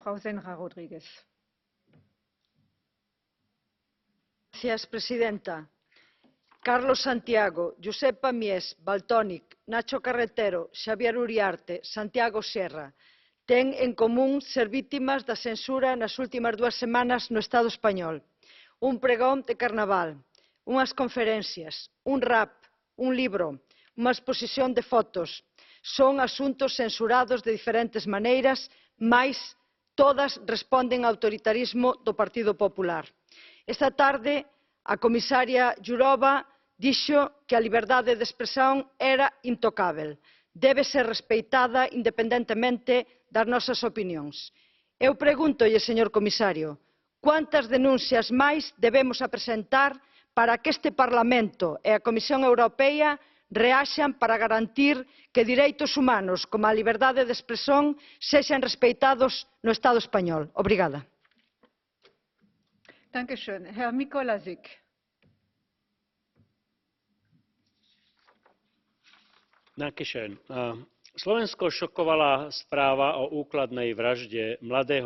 Frau Senra Rodriguez. Señora presidenta, Carlos Santiago, Josep Pamies, Valtónic, Nacho Carretero, Xavier Uriarte, Santiago Serra ten en común ser vítimas da censura nas últimas 2 semanas no Estado español. Un pregón de carnaval, unhas conferencias, un rap, un libro, unha exposición de fotos. Son asuntos censurados de diferentes maneiras, mais todas responden ao autoritarismo do Partido Popular. Esta tarde, a comisaria Jourová dixo que a liberdade de expresión era intocável. Debe ser respeitada independentemente das nosas opinións. Eu pregúntolle, señor comisario, ¿cuántas denuncias máis debemos presentar para que este Parlamento e a Comisión Europea reaxan para garantir que dereitos humanos como a liberdade de expresión sexan respeitados no Estado español? Obrigada. Dankeschön. Herr Mikolášik. Slovensko šokovala správa o úkladnej vražde mladého